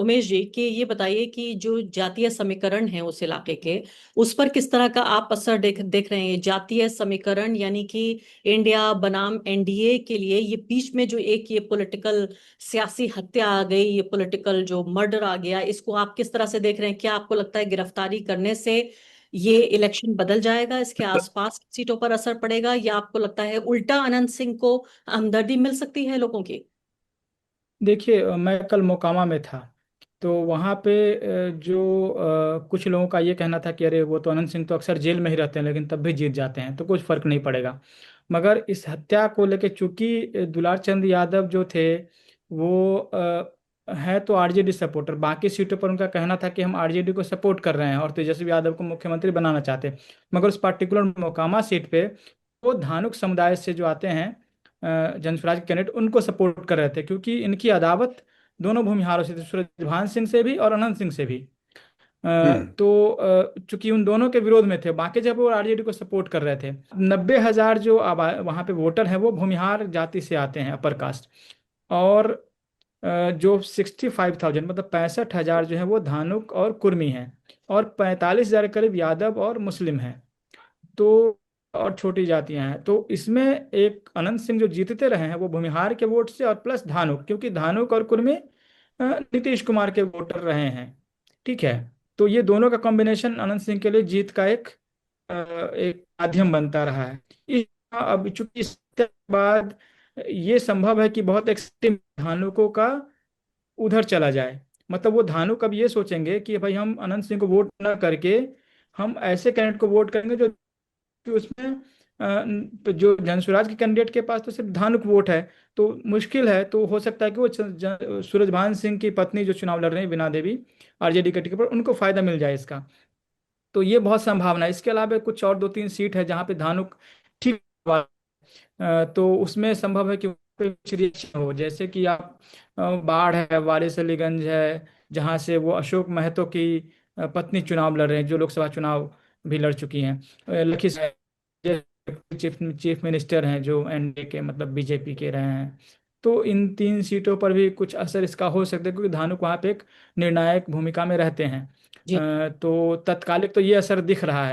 उमेश जी, कि ये बताइए कि जो जातीय समीकरण है उस इलाके के, उस पर किस तरह का आप असर देख देख रहे हैं। जातीय समीकरण यानी कि इंडिया बनाम एनडीए के लिए ये बीच में जो एक ये पॉलिटिकल सियासी हत्या आ गई, ये पॉलिटिकल जो मर्डर आ गया, इसको आप किस तरह से देख रहे हैं। क्या आपको लगता है गिरफ्तारी करने से ये इलेक्शन बदल जाएगा, इसके आसपास की सीटों पर असर पड़ेगा, या आपको लगता है उल्टा अनंत सिंह को हमदर्दी मिल सकती है लोगों की। देखिए, मैं कल मोकामा में था। तो वहाँ पे जो कुछ लोगों का ये कहना था कि अरे वो तो अनंत सिंह तो अक्सर जेल में ही रहते हैं लेकिन तब भी जीत जाते हैं तो कुछ फर्क नहीं पड़ेगा। मगर इस हत्या को लेके चूंकि दुलार चंद यादव जो थे वो हैं तो आरजेडी सपोर्टर, बाकी सीटों पर उनका कहना था कि हम आरजेडी को सपोर्ट कर रहे हैं और तेजस्वी यादव को मुख्यमंत्री बनाना चाहते हैं। मगर उस पार्टिकुलर मोकामा सीट पे वो धानुक समुदाय से जो आते हैं जनसुराज के कैंडिडेट उनको सपोर्ट कर रहे थे, क्योंकि इनकी अदावत दोनों भूमिहारों से थी, सूरजभान सिंह से भी और अनंत सिंह से भी। हम्म। चूंकि उन दोनों के विरोध में थे, बाकी जब वो आरजेडी को सपोर्ट कर रहे थे। 90,000 जो वहाँ पे वोटर हैं वो भूमिहार जाति से आते हैं, अपर कास्ट। और जो 65,000 मतलब 65,000 जो है वो धानुक और कुर्मी हैं। और 45,000 करीब यादव और मुस्लिम हैं। तो और छोटी जातियां हैं। तो इसमें एक अनंत सिंह जो जीतते रहे हैं वो भूमिहार के वोट से, और प्लस धानुक, क्योंकि धानुक और कुर्मी नीतीश कुमार के वोटर रहे हैं। ठीक है। तो ये दोनों का कॉम्बिनेशन अनंत सिंह के लिए जीत का एक माध्यम बनता रहा है। इस अब चूंकि इसके बाद ये संभव है कि बहुत एक्सट्रीम धानुकों का उधर चला जाए। मतलब वो धानुक अब ये सोचेंगे कि भाई हम अनंत सिंह को वोट ना करके हम ऐसे कैंडिडेट को वोट करेंगे जो कि उसमें जो जनसुराज के कैंडिडेट के पास तो सिर्फ धानुक वोट है। तो मुश्किल है। तो हो सकता है कि वो सूरजभान सिंह की पत्नी जो चुनाव लड़ रही है बीना देवी, आरजेडी के टिकट पर, उनको फायदा मिल जाए इसका। तो ये बहुत संभावना है। इसके अलावा कुछ और दो तीन सीट है जहाँ पे धानुक ठीक तो उसमें संभव है कि वहाँ पे कुछ रिएक्शन हो, जैसे कि आप बाढ़ है, वारिस अलीगंज है, जहाँ से वो अशोक महतो की पत्नी चुनाव लड़ रहे हैं, जो लोकसभा चुनाव भी लड़ चुकी हैं। लखीसराय चीफ चीफ मिनिस्टर हैं जो एनडीए के मतलब बीजेपी के रहे हैं। तो इन तीन सीटों पर भी कुछ असर इसका हो सकता है, क्योंकि धानुक वहाँ पे एक निर्णायक भूमिका में रहते हैं। जी। तो तत्कालिक तो ये असर दिख रहा है।